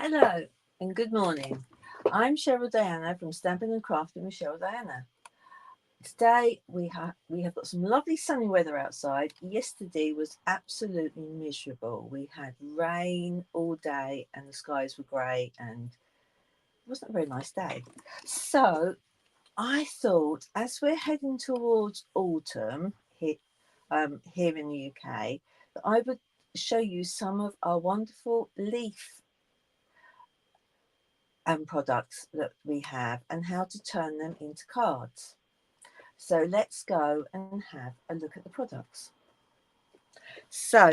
Hello and good morning. I'm Cheryl Diana from Stamping and Crafting with Cheryl Diana. Today we have got some lovely sunny weather outside. Yesterday was absolutely miserable. We had rain all day and the skies were grey and it wasn't a very nice day. So I thought as we're heading towards autumn here in the UK that I would show you some of our wonderful leaf products that we have and how to turn them into cards. So let's go and have a look at the products. So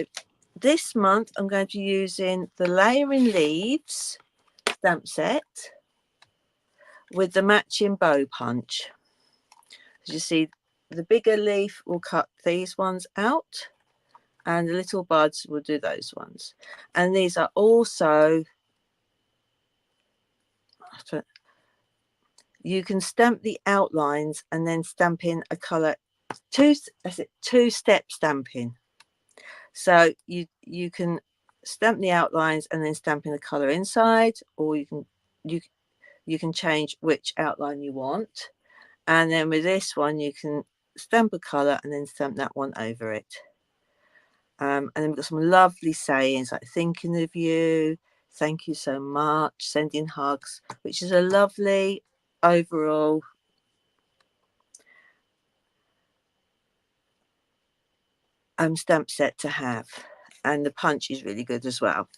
this month I'm going to be using the Layering Leaves stamp set with the matching bow punch. As you see, the bigger leaf will cut these ones out and the little buds will do those ones. And these are also, you can stamp the outlines and then stamp in a colour, two-step stamping. So you can stamp the outlines and then stamp in the colour inside, or you can change which outline you want. And then with this one you can stamp a colour and then stamp that one over it. And then we've got some lovely sayings like thinking of you, thank you so much, sending hugs, which is a lovely overall stamp set to have. And the punch is really good as well.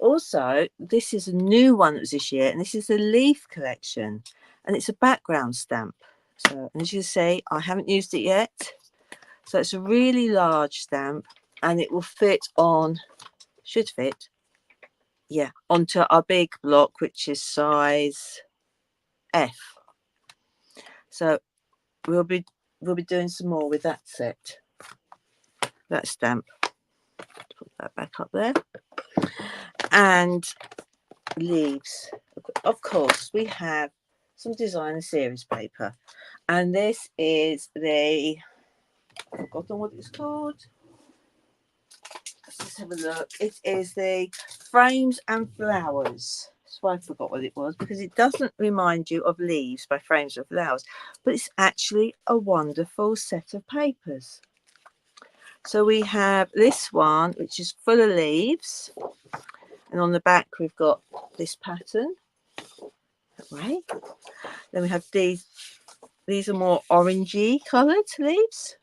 Also, this is a new one that was this year, and this is the Leaf Collection, and it's a background stamp. So as you see, I haven't used it yet. So it's a really large stamp, and it will fit on, should fit, yeah, onto our big block, which is size F. So we'll be doing some more with that set, that stamp. Put that back up there. And leaves, of course, we have some designer series paper, and this is the, I've forgotten what it's called. Let's just have a look. It is the Frames and Flowers. That's why I forgot what it was, because it doesn't remind you of leaves by Frames and Flowers, but it's actually a wonderful set of papers. So we have this one, which is full of leaves, and on the back we've got this pattern that way. Then we have these are more orangey coloured leaves,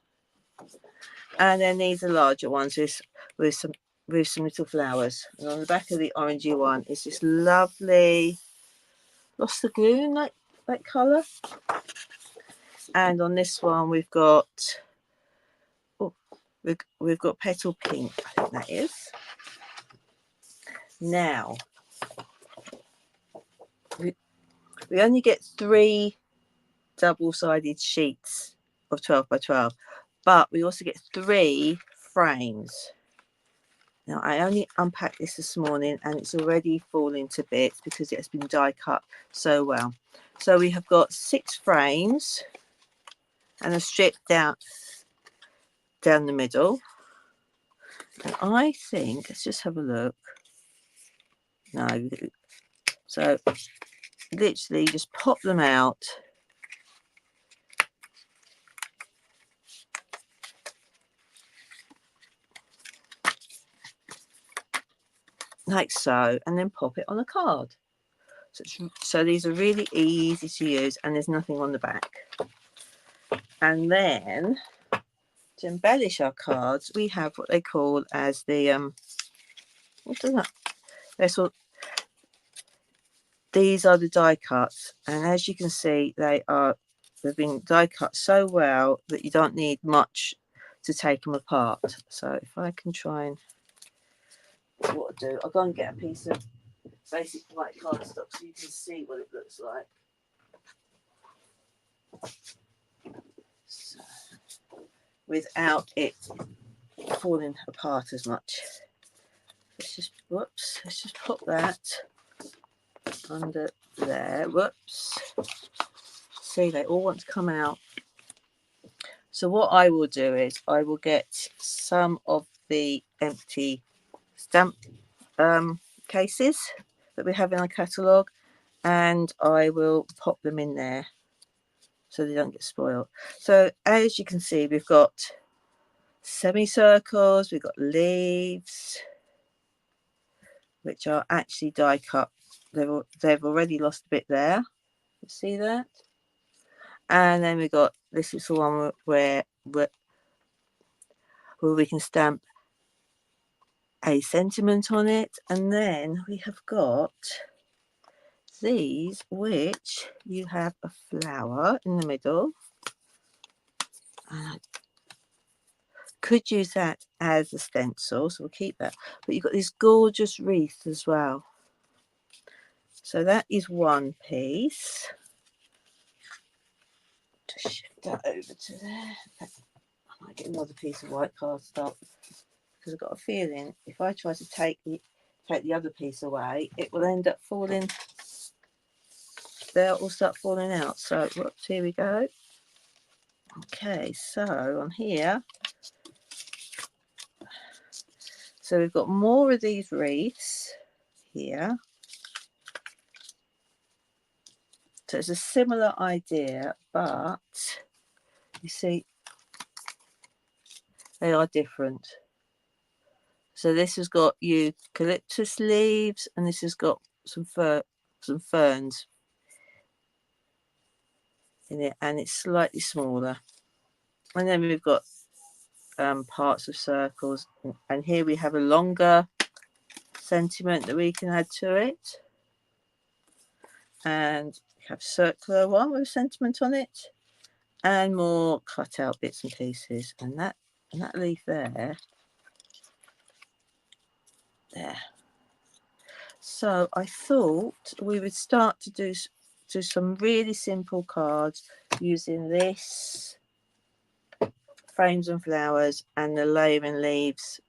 and then these are larger ones with some little flowers. And on the back of the orangey one is this lovely lost the gloom like colour. And on this one we've got, oh, we've got petal pink, I think that is. Now we only get 3 double-sided sheets of 12 by 12, but we also get 3 frames. Now I only unpacked this morning and it's already falling to bits because it has been die cut so well. So we have got 6 frames and a strip down the middle. And I think, let's just have a look. No, so literally just pop them out. Like so, and then pop it on a card. So these are really easy to use, and there's nothing on the back. And then to embellish our cards, we have what they call as the what is that? These are the die cuts, and as you can see, they've been die cut so well that you don't need much to take them apart. So if I can try and, what I'll do, I'll go and get a piece of basic white cardstock so you can see what it looks like. So, without it falling apart as much. Let's just put that under there. Whoops. See, they all want to come out. So what I will do is I will get some of the empty stamp cases that we have in our catalogue, and I will pop them in there so they don't get spoiled. So as you can see, we've got semicircles, we've got leaves, which are actually die cut. They've already lost a bit there. You see that? And then we got, this is the one where we can stamp a sentiment on it. And then we have got these, which you have a flower in the middle. Could use that as a stencil, so we'll keep that. But you've got this gorgeous wreath as well. So that is one piece. Just shift that over to there. I might get another piece of white cardstock because I've got a feeling if I try to take the other piece away, it will end up falling. They'll all start falling out. So whoops, here we go. Okay, so on here, so we've got more of these wreaths here. So it's a similar idea, but you see, they are different. So this has got eucalyptus leaves, and this has got some ferns in it, and it's slightly smaller. And then we've got parts of circles, and here we have a longer sentiment that we can add to it, and we have a circular one with a sentiment on it, and more cut out bits and pieces, and that leaf there. So I thought we would start to do some really simple cards using this frames and flowers and the layering leaves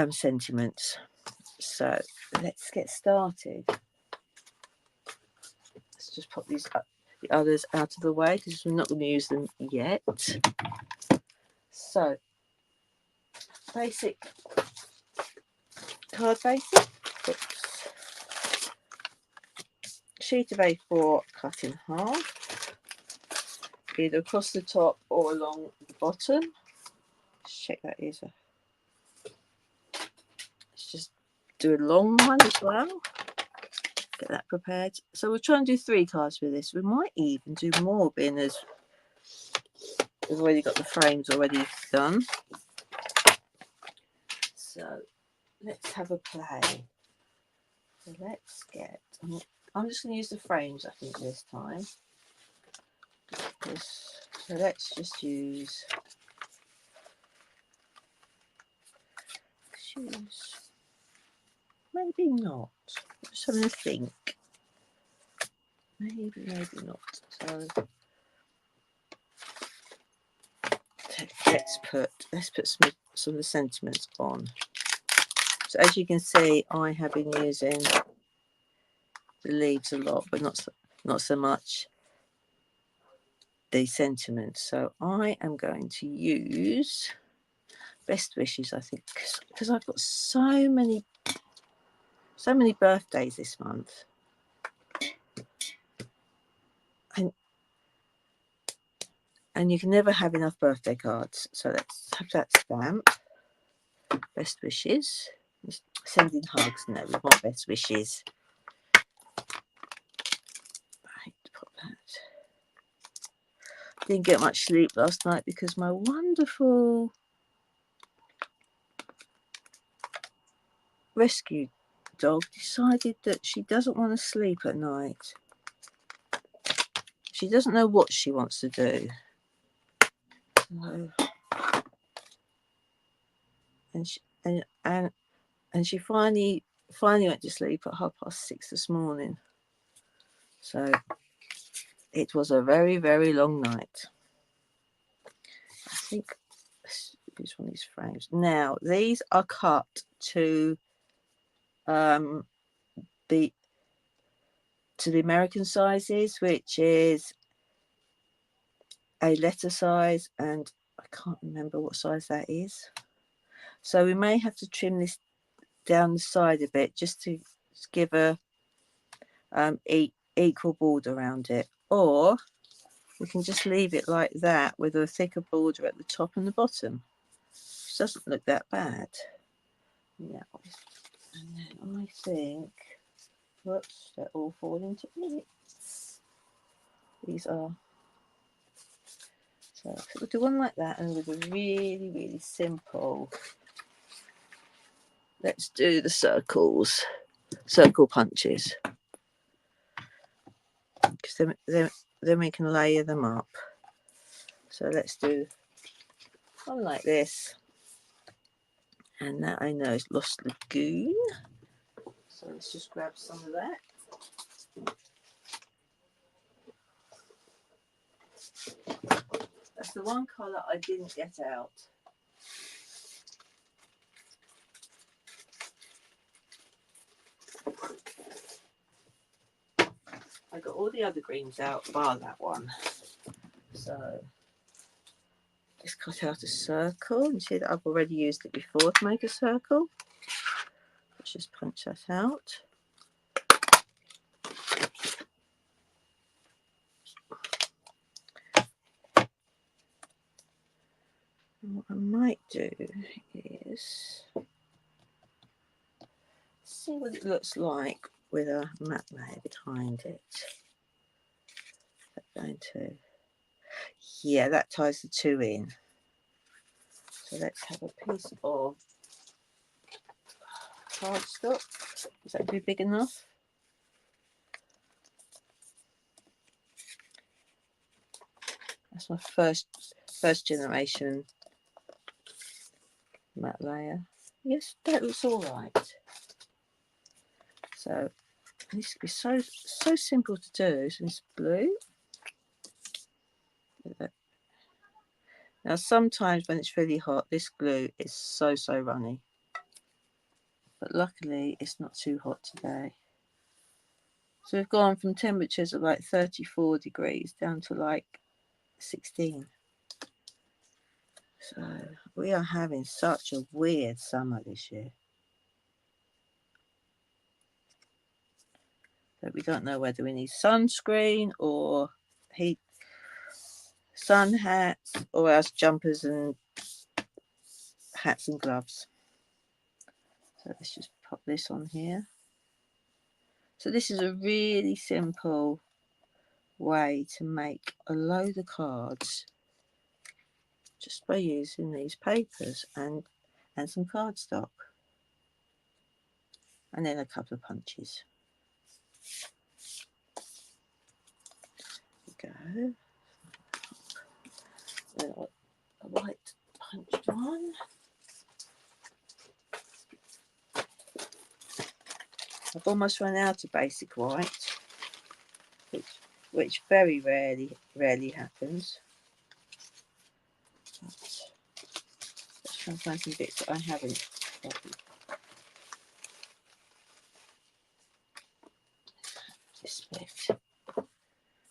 sentiments. So let's get started. Let's just pop these up, the others out of the way, because we're not going to use them yet. So basic card basic. Oops. Sheet of A4 cut in half, either across the top or along the bottom. Let's check that is a. Let's just do a long one as well. Get that prepared. So we'll try and do 3 cards with this. We might even do more, being as we've already got the frames already done. So let's have a play. So let's get. I'm just going to use the frames, I think, this time. So let's just use. Maybe not. Just having a think. Maybe not. So let's put some of the sentiments on. So as you can see, I have been using the leaves a lot, but not so much the sentiments. So I am going to use Best Wishes, I think, because I've got so many birthdays this month, and you can never have enough birthday cards. So let's have that stamp. Best wishes. Sending hugs. No, we want best wishes. Right, put that. Didn't get much sleep last night because my wonderful rescue dog decided that she doesn't want to sleep at night. She doesn't know what she wants to do. So, and she finally went to sleep at 6:30 this morning. So it was a very, very long night. I think use one of these frames. Now these are cut to the American sizes, which is a letter size, and I can't remember what size that is. So we may have to trim this down the side a bit, just to give a equal border around it, or we can just leave it like that with a thicker border at the top and the bottom, which doesn't look that bad. Yeah, and then I think, whoops, they're all falling to bits. These are, so we'll do one like that, and with a really, really simple, let's do the circle punches, because then we can layer them up. So let's do one like this, and that I know is Lost Lagoon, so let's just grab some of that. That's the one colour I didn't get out. I got all the other greens out bar that one. So just cut out a circle, and see that I've already used it before to make a circle. Let's just punch that out. And what I might do is see what it looks like with a matte layer behind it. Going to, yeah, that ties the two in. So let's have a piece of cardstock. Is that be big enough? That's my first generation matte layer. Yes, that looks all right. So this is so simple to do. So this blue. Now sometimes when it's really hot, this glue is so runny, but luckily it's not too hot today. So we've gone from temperatures of like 34 degrees down to like 16. So we are having such a weird summer this year that we don't know whether we need sunscreen or heat, sun hats, or else jumpers and hats and gloves. So let's just pop this on here. So this is a really simple way to make a load of cards just by using these papers and some cardstock, and then a couple of punches. There we go. A white punched one. I've almost run out of basic white, which very rarely happens. But let's try and find some bits that I haven't. This bit.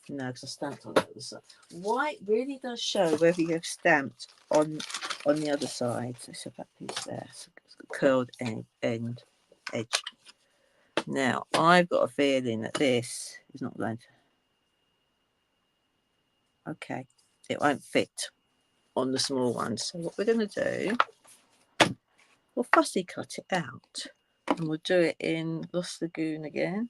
No, because I stamped on the other side. White really does show whether you have stamped on the other side. So let's have that piece there. So it's a curled edge. Now I've got a feeling that this is not going to. Okay, it won't fit on the small ones. So what we're going to do, we'll fussy cut it out, and we'll do it in Lost Lagoon again,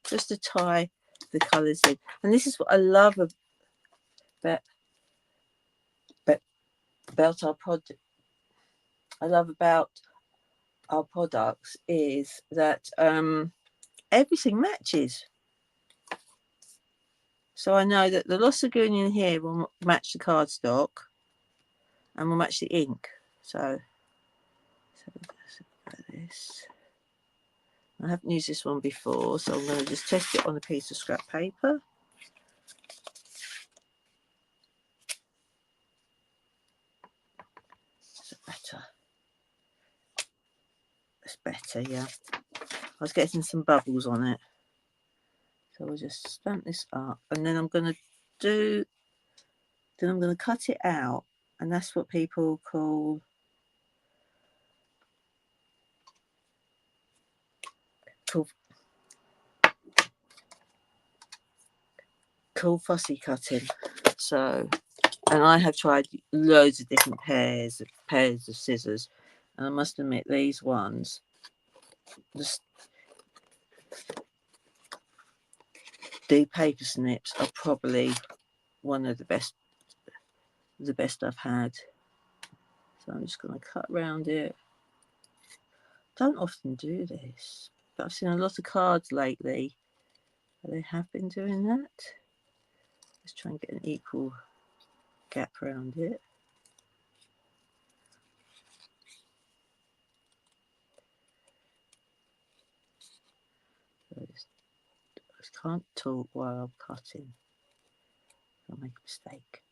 just to tie the colours in. And this is what I love about our project. I love about our products is that everything matches. So I know that the Lost Lagoon in here will match the cardstock and will match the ink. So this. I haven't used this one before, so I'm going to just test it on a piece of scrap paper. Is it better? It's better, yeah. I was getting some bubbles on it. So we'll just stamp this up, and then I'm going to cut it out, and that's what people call called fussy cutting. So, and I have tried loads of different pairs of scissors, and I must admit these ones, the paper snips are probably one of the best I've had. So I'm just going to cut around it. Don't often do this, but I've seen a lot of cards lately where they have been doing that. Let's try and get an equal gap around it. I just can't talk while I'm cutting. I'll make a mistake.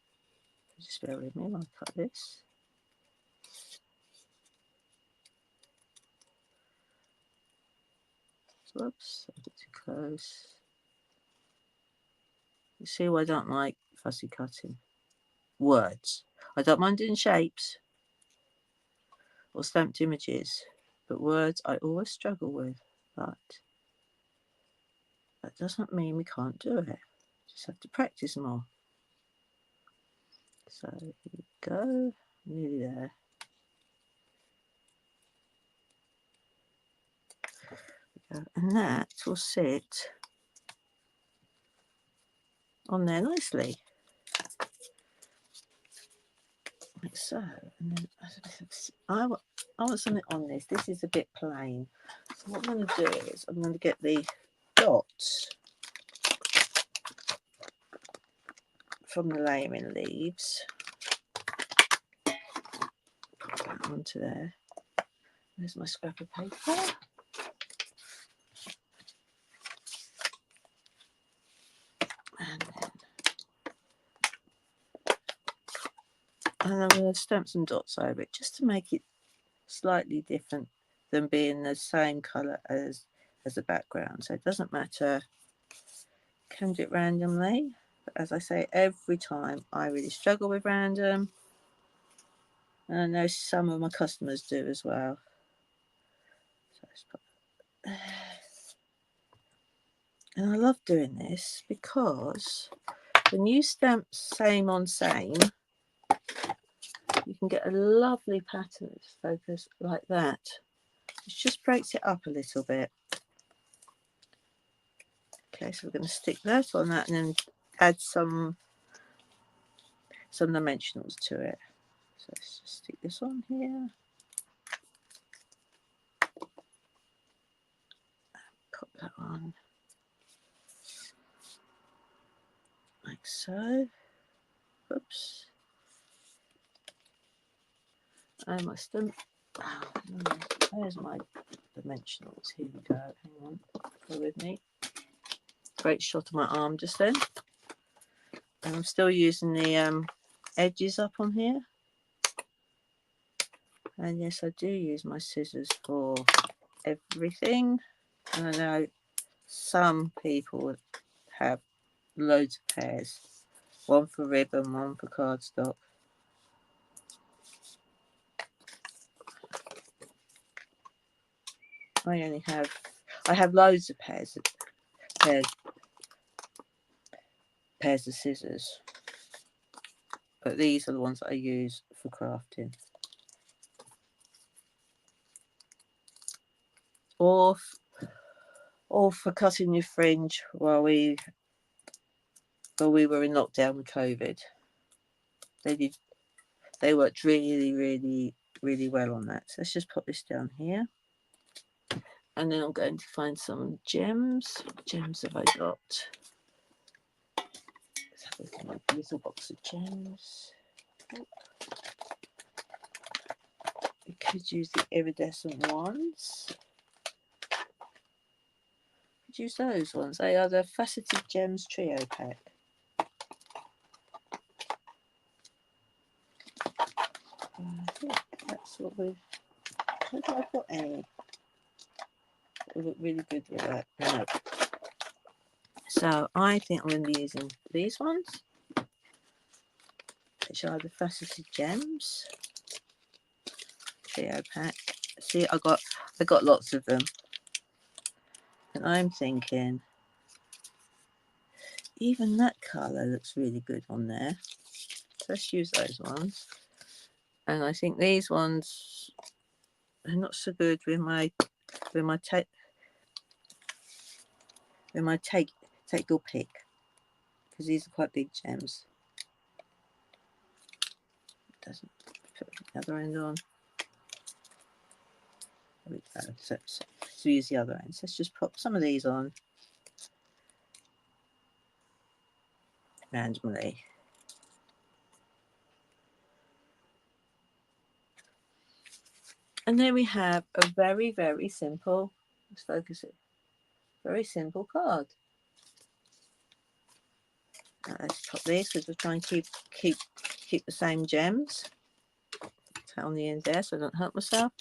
Just bear with me while I cut this. Whoops, a bit too close. You see why I don't like fussy cutting? Words. I don't mind doing shapes or stamped images, but words I always struggle with. But that doesn't mean we can't do it. Just have to practice more. So here we go, nearly there. And that will sit on there nicely. Like so. And then I want something on this. This is a bit plain. So what I'm going to do is I'm going to get the dots from the layering leaves. Put that onto there. There's my scrap of paper. And I'm going to stamp some dots over it just to make it slightly different than being the same colour as the background. So it doesn't matter. You can do it randomly. But as I say, every time I really struggle with random. And I know some of my customers do as well. So let's put that there. And I love doing this because when you stamp same on same, you can get a lovely pattern of focus like that. It just breaks it up a little bit. Okay, so we're going to stick that on that and then add some dimensionals to it. So let's just stick this on here. Put that on like so. Oops. And my stamp. Oh, there's my dimensionals. Here we go. Hang on. Go with me. Great shot of my arm just then. And I'm still using the edges up on here. And yes, I do use my scissors for everything. And I know some people have loads of pairs. One for ribbon, one for cardstock. I have loads of pairs of scissors. But these are the ones that I use for crafting. Or for cutting your fringe while we were in lockdown with COVID. They worked really, really, really well on that. So let's just put this down here. And then I'm going to find some gems. What gems have I got? Let's have a look at my little box of gems. We could use the iridescent ones. Could use those ones. They are the Faceted Gems Trio Pack. I think that's what we've. I don't think I've got any. We look really good with that. No. So I think I'm going to be using these ones, which are the Faceted Gems Trio Pack. See, I got lots of them. And I'm thinking, even that colour looks really good on there. So let's use those ones. And I think these ones are not so good with my take your pick, because these are quite big gems. Doesn't put the other end on. There we go. So use the other end. So let's just pop some of these on randomly. And then we have a very, very simple, let's focus it, very simple card. Now let's pop these because we're trying to keep the same gems. Put on the end there so I don't hurt myself.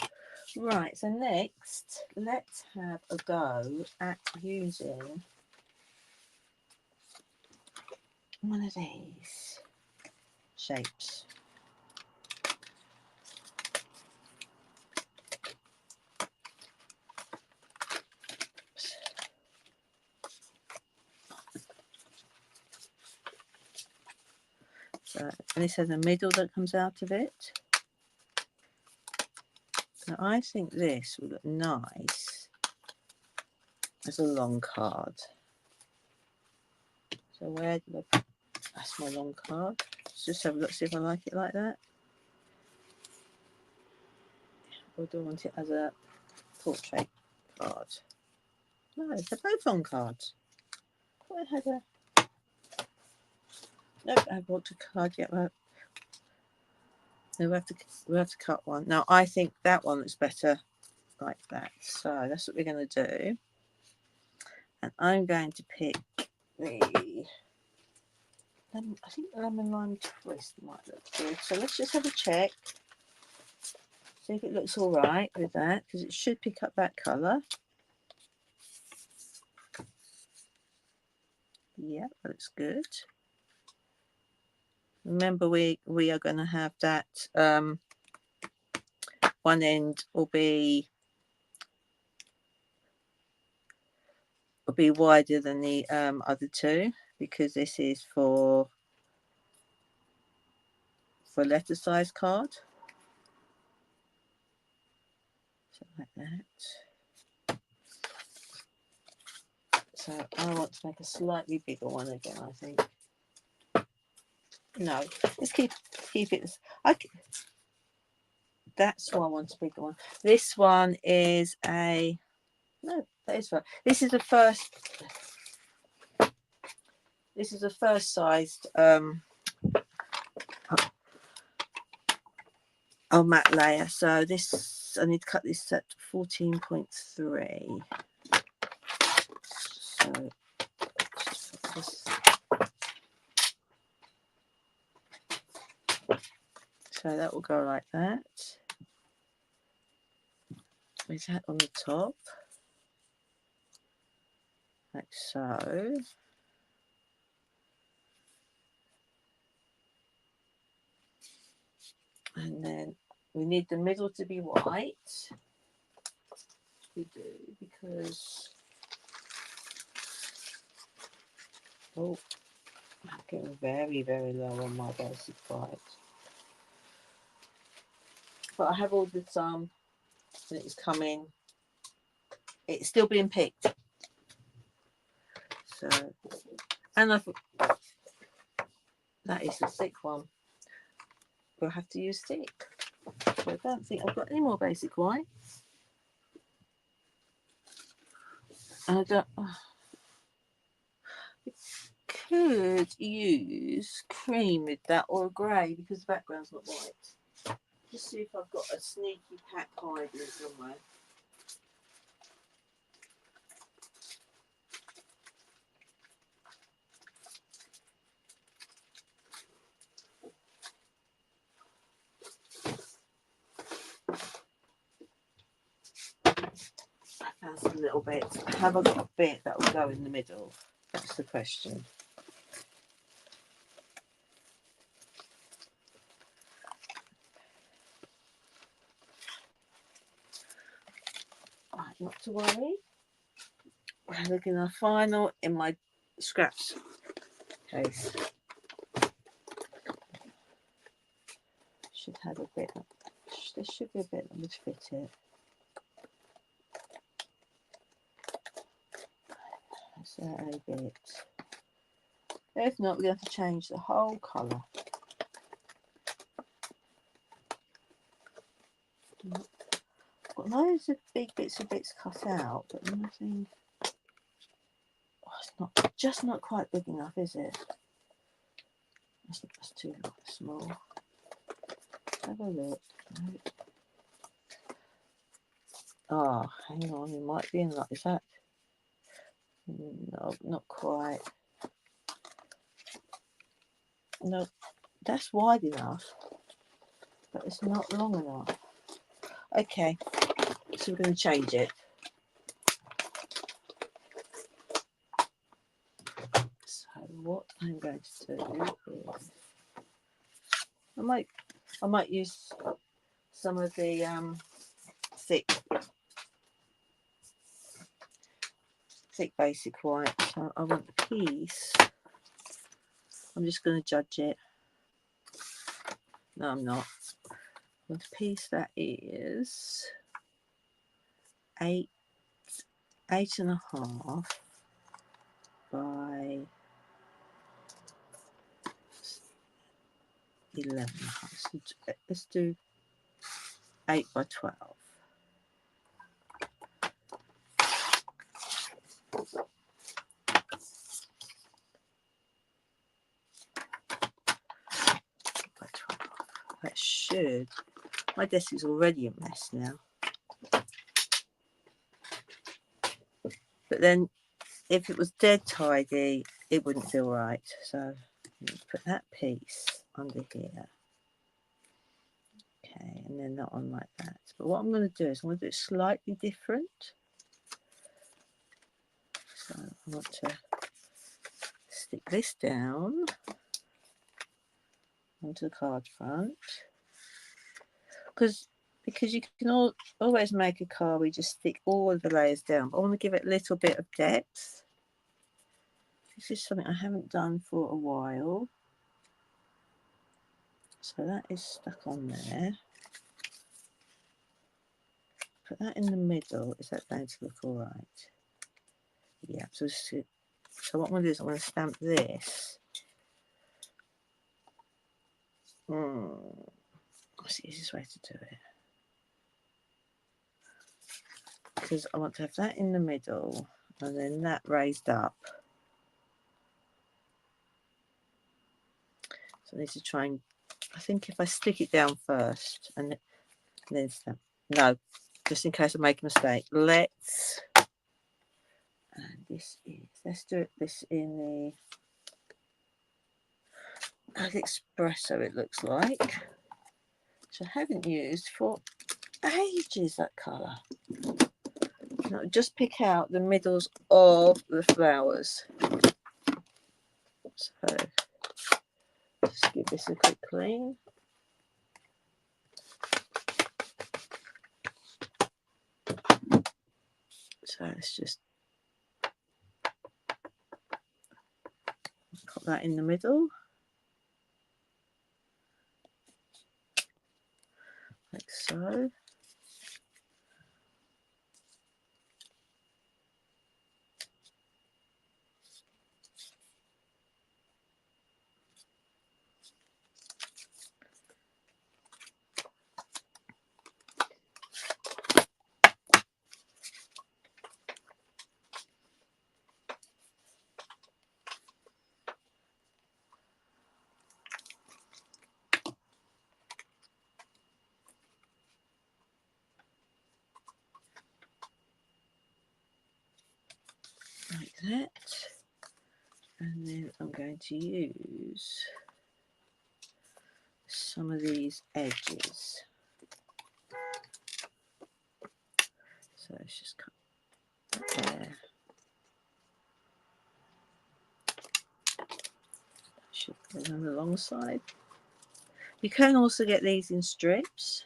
Right, so next, let's have a go at using one of these shapes. So, and this has a middle that comes out of it. Now I think this would look nice as a long card. So where do I put, that's my long card. Let's just have a look, see if I like it like that. Or do I want it as a portrait card? No, they're both long cards. I had a, nope, I haven't bought a card yet. No, we have to cut one. Now I think that one looks better like that. So that's what we're going to do. And I'm going to pick the, I think lemon lime twist might look good. So let's just have a check. See if it looks all right with that, because it should pick up that colour. Yeah, that looks good. Remember, we are going to have that one end will be wider than the other two, because this is for letter size card. So like that. So I want to make a slightly bigger one again, I think. No, let's keep it. That's why I want a bigger one. This one is a, no, that is right. This is the first. This is the first sized matte layer. So this, I need to cut this at 14.3. So this. So that will go like that. With that on the top, like so. And then we need the middle to be white. We do, because I'm getting very, very low on my basic white. But I have ordered some, and it's coming. It's still being picked. So, and I thought that is a thick one. We'll have to use thick. So I don't think I've got any more basic white. And I don't. Could use cream with that, or grey, because the background's not white. Just see if I've got a sneaky pack hiding somewhere. I found some little bits. Have I got a bit that will go in the middle? That's the question. Right, not to worry. Looking at the final in my scraps case. Should have a bit. There should be a bit that would fit it. Is that a bit? If not, we're going to have to change the whole colour. I've got loads of big bits cut out, but nothing. Oh, it's not just not quite big enough, is it? That's too small. Have a look. Oh, hang on, it might be in like, is that? No, not quite. No, that's wide enough, but it's not long enough. Okay, so we're going to change it. So what I'm going to do is I might use some of the thick basic white. So I want a piece. I'm just going to judge it. No, I'm not. I want a piece that is 8.5 by 11.5. Let's do 8 by 12. That should. My desk is already a mess now. But then, if it was dead tidy, it wouldn't feel right. So, put that piece under here. Okay, and then that on like that. But what I'm going to do is I'm going to do it slightly different. So I want to stick this down onto the card front. Because you can always make a card where you just stick all of the layers down. But I want to give it a little bit of depth. This is something I haven't done for a while. So that is stuck on there. Put that in the middle. Is that going to look all right? Yeah. So what I'm going to do is I'm going to stamp this. What's the easiest way to do it? Because I want to have that in the middle and then that raised up. So I need to try and, I think if I stick it down first and then stamp. No, just in case I make a mistake. Let's do this in the espresso, it looks like. Which I haven't used for ages, that colour. Now, just pick out the middles of the flowers. So just give this a quick clean. So let's just put that in the middle. Like so. Like that. And then I'm going to use some of these edges. So let's just cut that there. Should put it on the long side. You can also get these in strips.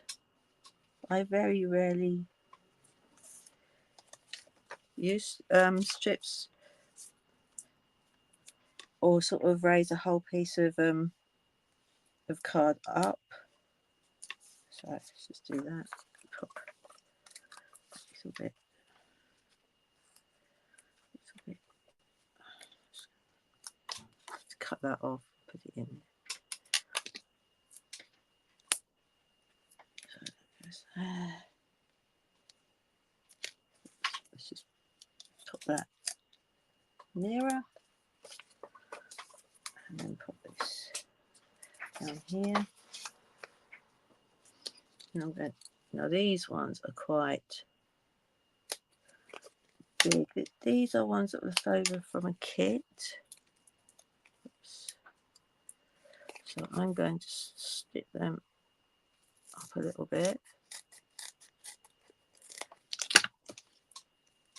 I very rarely use strips, or sort of raise a whole piece of card up. So let's just do that. Pop a little bit. Let's cut that off, put it in. So let's just pop that nearer, and then put this down here. Now these ones are quite big. These are ones that were left over from a kit. Oops. So I'm going to stick them up a little bit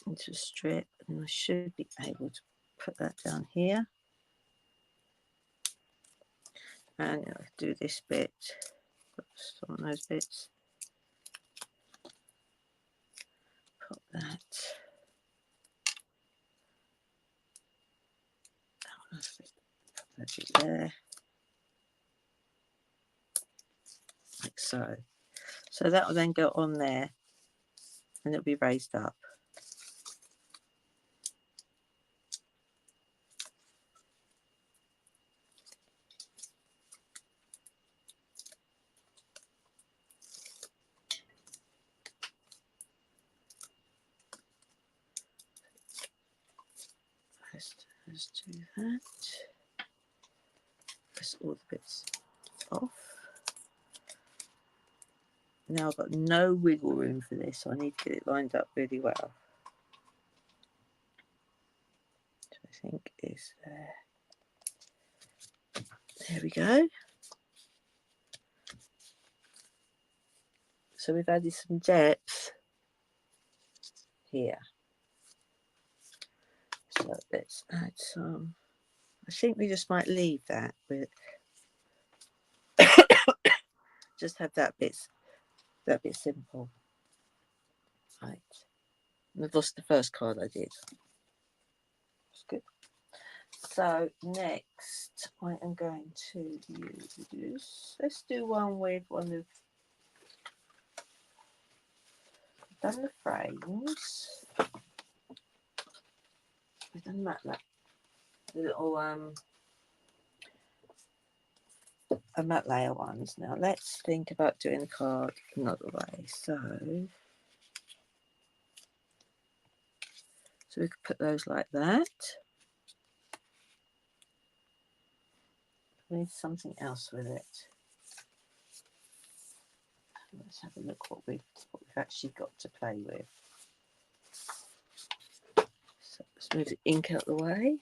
into a strip, and I should be able to put that down here. And I'll do this bit. Oops, some of those bits. Put that. Put that bit there. Like so. So that will then go on there, and it'll be raised up. Let's do that. Press all the bits off. Now I've got no wiggle room for this, so I need to get it lined up really well. Which I think is there. There we go. So we've added some depth here. So let's add some. I think we just might leave that with just have that bit simple. Right. And I've lost the first card I did. That's good. So next I am going to use, let's do one with one of, I've done the frames, we've done that the little matte layer ones. Now let's think about doing the card another way. So we could put those like that. We need something else with it. Let's have a look what we've actually got to play with. So let's move the ink out of the way.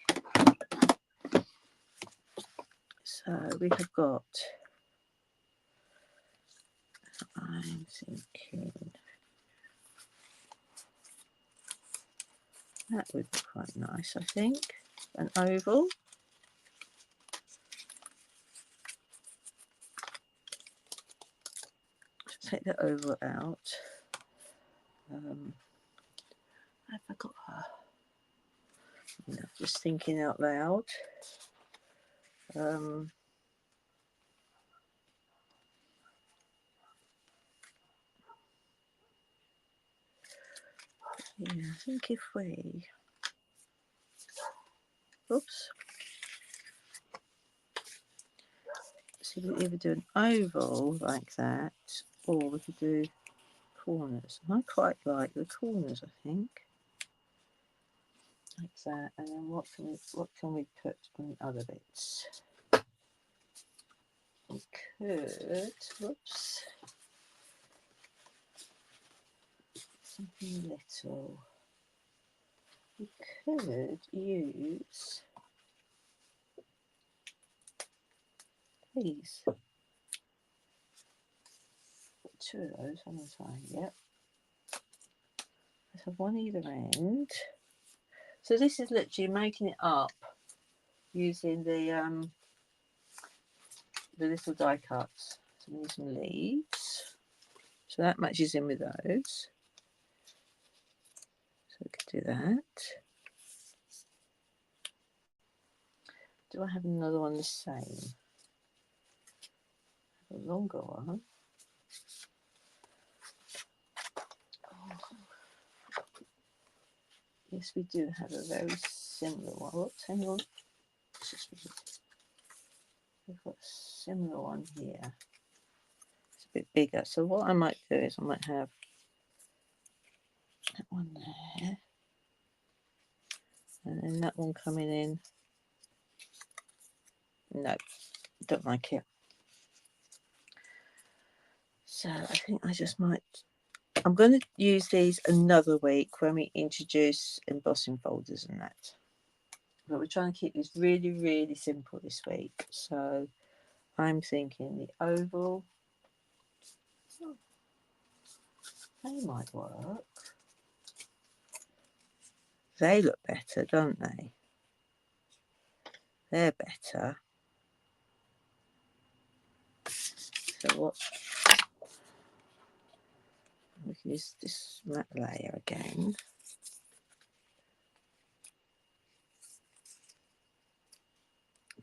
So we have got, I'm thinking that would be quite nice, I think. An oval. Take the oval out. Have I got her? No, just thinking out loud. Yeah, I think if we, oops. So we could either do an oval like that, or we could do corners. I quite like the corners, I think. Like that. And then what can we put on the other bits? We could, whoops, something little. We could use these. Two of those on the side, yep. Let's have one either end. So this is literally making it up using the little die cuts. So we need some leaves. So that matches in with those. So we could do that. Do I have another one the same? A longer one. Oh. Yes, we do have a very similar one. Whoops, hang on. We've got a similar one here. It's a bit bigger. So what I might do is I might have that one there. And then that one coming in. No, don't like it. So I think I just might. I'm going to use these another week when we introduce embossing folders and that. But we're trying to keep this really, really simple this week. So I'm thinking the oval. Oh, they might work. They look better, don't they? They're better. So what? We can use this matte layer again.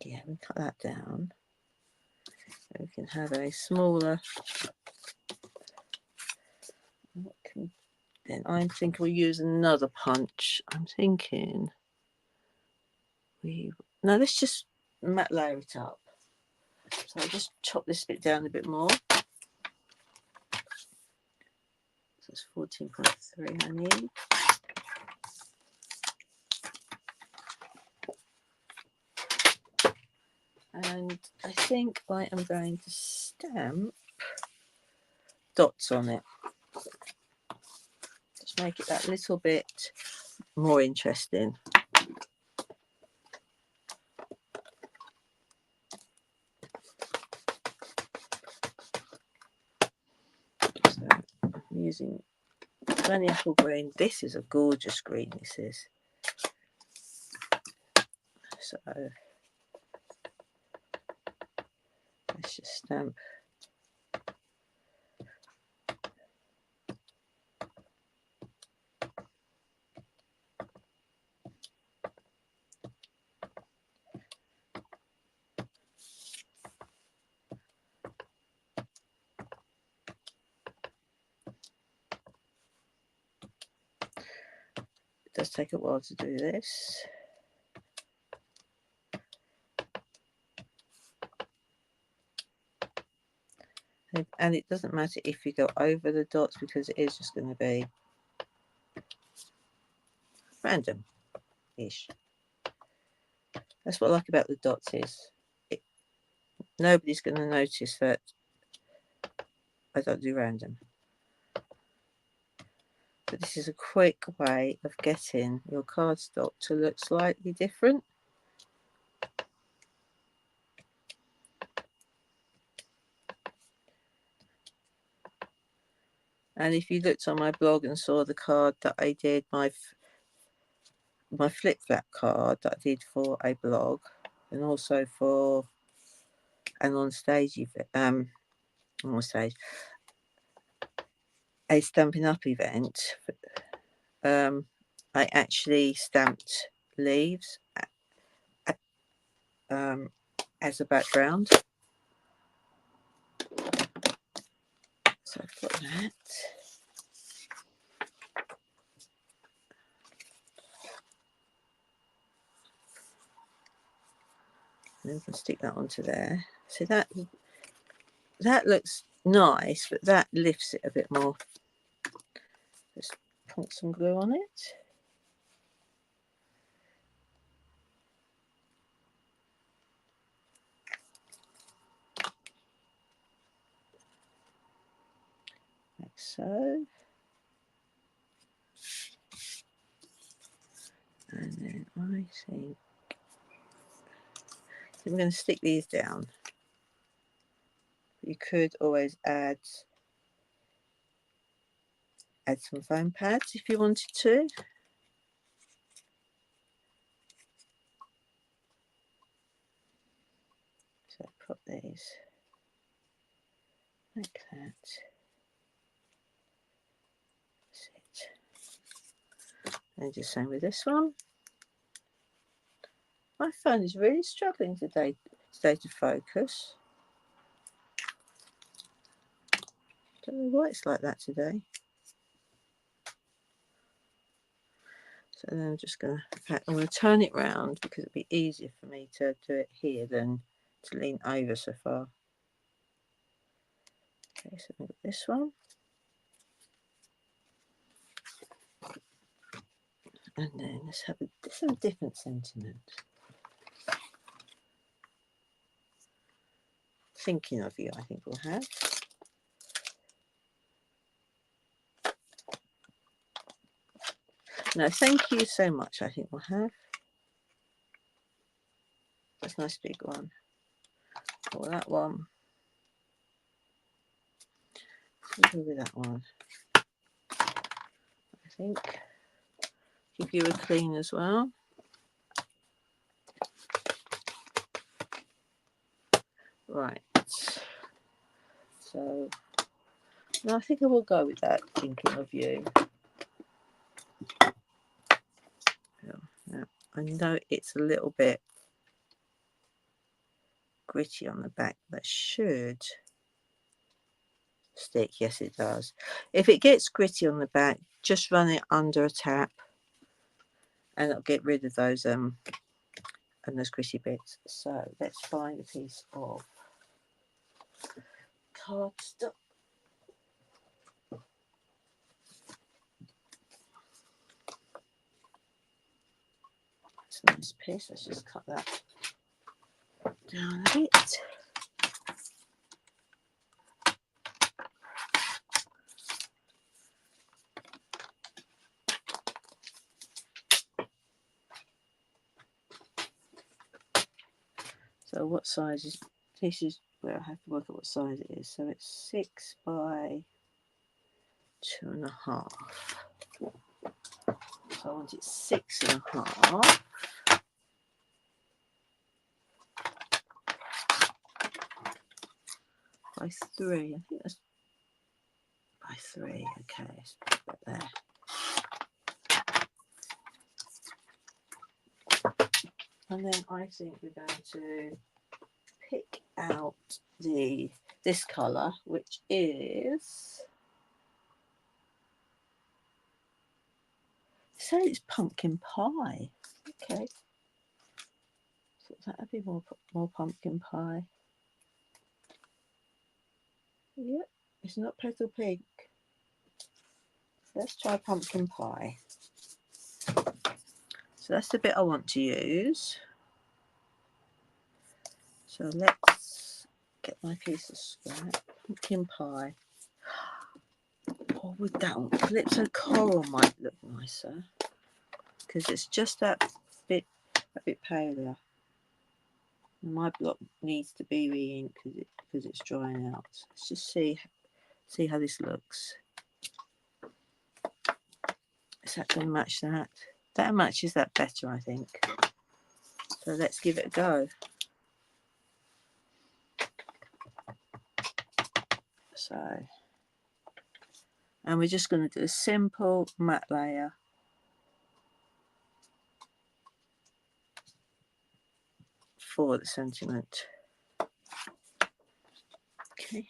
Yeah, we cut that down. So we can have a smaller. What can, then I'm thinking we'll use another punch. I'm thinking no, let's just matte layer it up. So I'll just chop this bit down a bit more. So it's 14.3 I need. And I think I am going to stamp dots on it. Just make it that little bit more interesting. So I'm using Granny Apple Green. This is a gorgeous green, this is. So let's just stamp. It does take a while to do this. And it doesn't matter if you go over the dots because it is just going to be random-ish. That's what I like about the dots is nobody's going to notice that I don't do random. But this is a quick way of getting your cardstock to look slightly different. And if you looked on my blog and saw the card that I did, my flip flap card that I did for a blog, and also for an on stage a Stampin' Up event, I actually stamped leaves as a background. So I've got that. And then we can stick that onto there. So that looks nice, but that lifts it a bit more. Just put some glue on it. Like so. And then I think I'm going to stick these down. You could always add some foam pads if you wanted to. So put these like that. That's it. And just same with this one. My phone is really struggling today to focus. Don't know why it's like that today. So then I'm just going to turn it round because it'd be easier for me to do it here than to lean over so far. Okay, so we've got this one. And then let's have a different sentiment. Thinking of you, I think we'll have. No, thank you so much, I think we'll have. That's a nice big one. Or that one. We'll go with that one. I think. Give you a clean as well. Right. So, no, I think I will go with that, thinking of you. Yeah, I know it's a little bit gritty on the back. That should stick. Yes, it does. If it gets gritty on the back, just run it under a tap and it'll get rid of those gritty bits. So let's find a piece of cardstock. It's a nice piece. Let's just cut that down a bit. So what size is this? Is where I have to work out what size it is. So it's 6 by 2.5. So I want it 6.5 by 3. I think that's by 3. Okay, let's put that there. And then I think we're going to pick out this colour, which is, so it's pumpkin pie. Okay, so that'd be more pumpkin pie. Yep, it's not petal pink. Let's try pumpkin pie. So that's the bit I want to use. So let's get my piece of scrap. Pumpkin pie. Or with that one, Calypso Coral might look nicer because it's just a bit paler. My block needs to be re-inked because it's drying out. So let's just see how this looks. Is that going to match that? That matches that better, I think. So let's give it a go. So, and we're just going to do a simple matte layer. For the sentiment. Okay.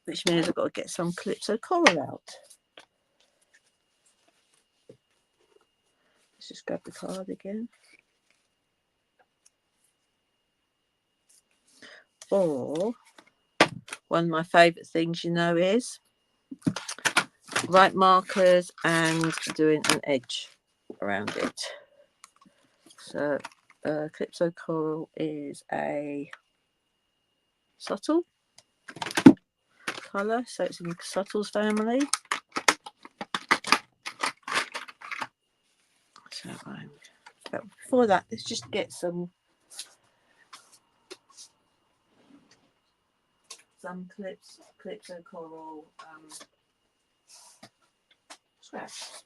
Which means I've got to get some Calypso Coral out. Let's just grab the card again. Or one of my favourite things, you know, is white markers and doing an edge around it. So Calypso Coral is a subtle colour, so it's in the subtles family. So but before that, let's just get some Calypso Coral scraps.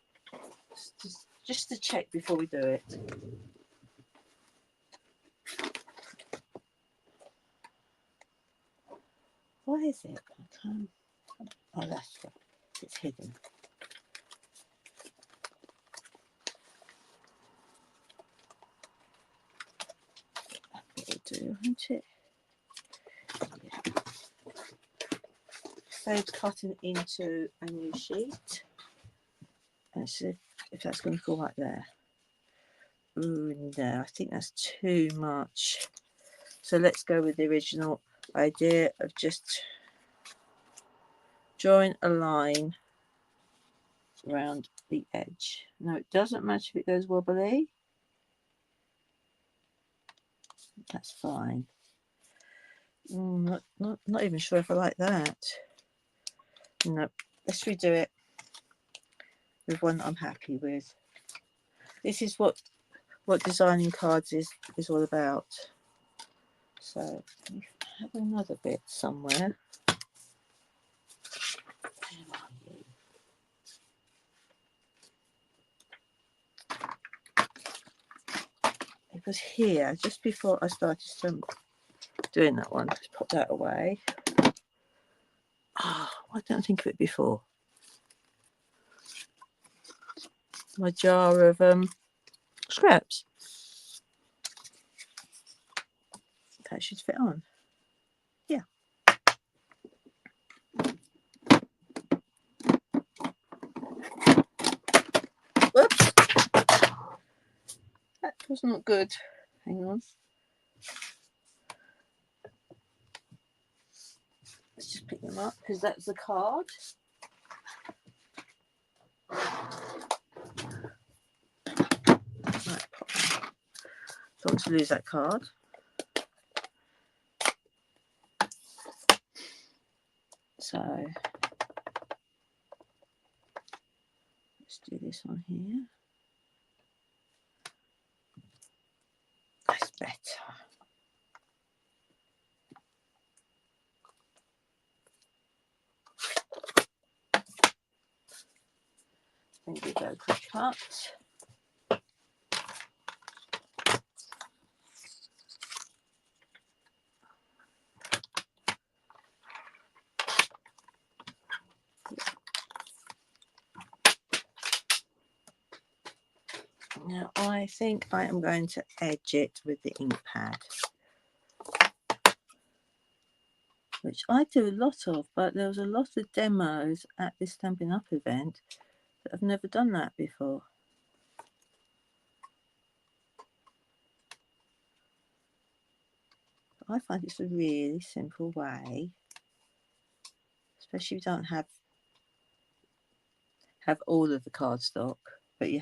Just to check before we do it. Why is it? I can't. Oh, that's right. It's hidden. do, won't it? Yeah. Saves cutting into a new sheet. And see if that's going to go right there. Ooh, no, I think that's too much. So let's go with the original idea of just drawing a line around the edge. No, it doesn't matter if it goes wobbly. That's fine. Not even sure if I like that. No, let's redo it with one that I'm happy with. This is what designing cards is all about. So we have another bit somewhere. It was here just before I started doing that one. Let's put that away. Oh, why don't I think of it before? My jar of scraps. That should fit on. Yeah. Whoops. That was not good. Hang on. Let's just pick them up because that's the card. Right, don't want to lose that card. So let's do this on here. That's better. Then give that a quick cut. Now I think I am going to edge it with the ink pad, which I do a lot of, but there was a lot of demos at this Stampin' Up event that I've never done that before. I find it's a really simple way, especially if you don't have all of the cardstock, but you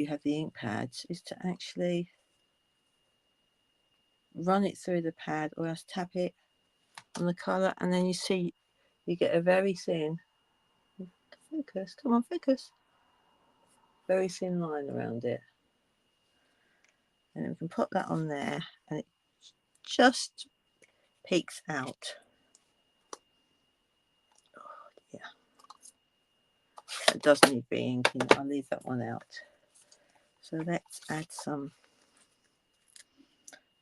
have the ink pads, is to actually run it through the pad or else tap it on the colour, and then you get a very thin focus. Come on, focus. Very thin line around it. And then we can put that on there and it just peeks out. Oh, yeah. It does need re-inking. I'll leave that one out. So let's add some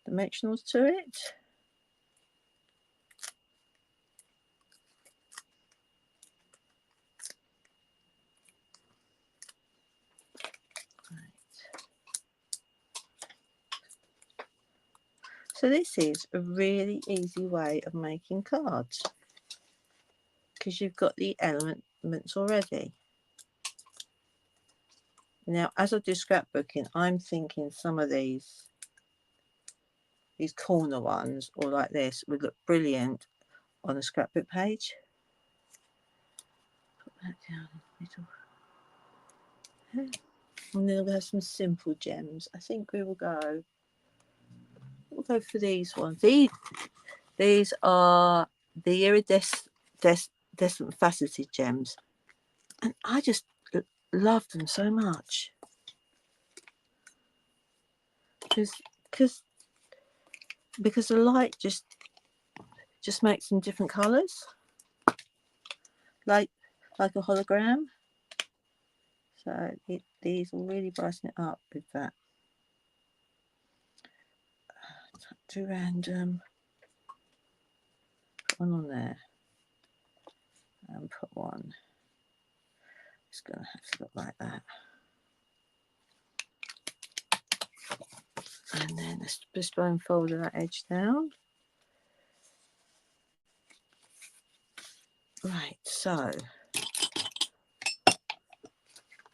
dimensionals to it. So this is a really easy way of making cards because you've got the elements already. Now, as I do scrapbooking, I'm thinking some of these corner ones or like this would look brilliant on a scrapbook page. Put that down in the middle. And then we'll have some simple gems. I think we'll go for these ones. These are the iridescent faceted gems, and I just love them so much because the light just makes them different colors, like a hologram. So these will really brighten it up with that. To random, put one on there, and put one. It's going to have to look like that. And then let's just fold that edge down. Right, so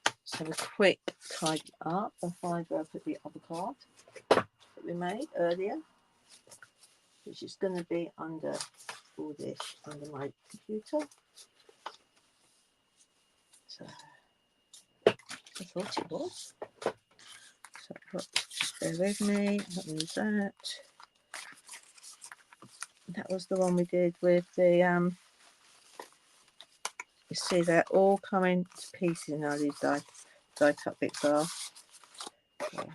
let's have a quick tidy up and find where I put the other card that we made earlier, which is going to be under all this under my computer. So I thought it was. So just bear with me. Let me use that. That was the one we did with the you see they're all coming to pieces now. These die cut bits are. Okay.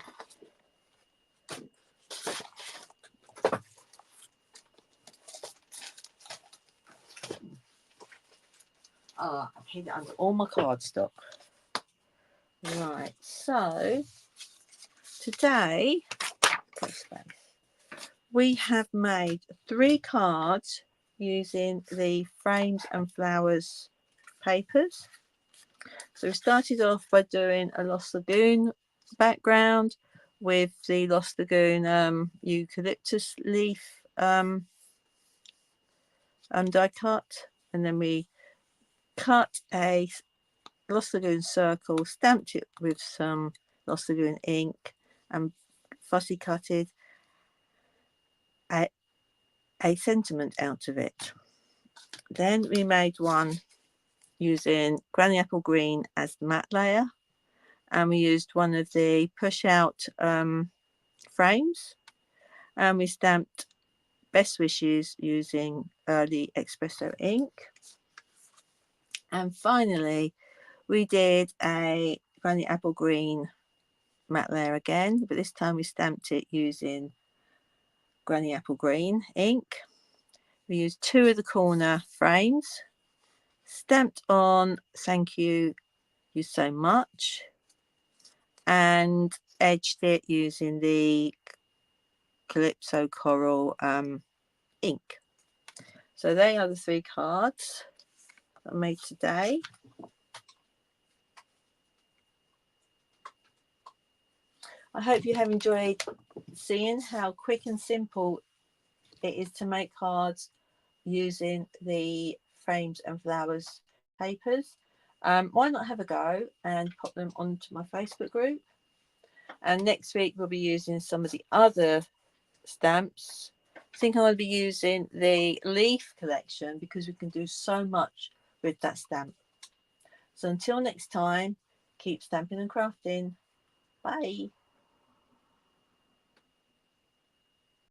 I've hid it under all my cardstock. Right, so today we have made 3 cards using the Frames and Flowers papers. So we started off by doing a Lost Lagoon background with the Lost Lagoon eucalyptus leaf die cut, and then we cut a Lost Lagoon circle, stamped it with some Lost Lagoon ink, and fussy cutted a sentiment out of it. Then we made one using Granny Apple Green as the matte layer, and we used one of the push out frames, and we stamped Best Wishes using early espresso ink. And finally we did a Granny Apple Green matte layer again, but this time we stamped it using Granny Apple Green ink. We used 2 of the corner frames, stamped on Thank You So Much, and edged it using the Calypso Coral ink. So they are the 3 cards that I made today. I hope you have enjoyed seeing how quick and simple it is to make cards using the Frames and Flowers papers. Why not have a go and pop them onto my Facebook group? And next week we'll be using some of the other stamps. I think I'll be using the leaf collection because we can do so much with that stamp. So until next time, keep stamping and crafting. Bye.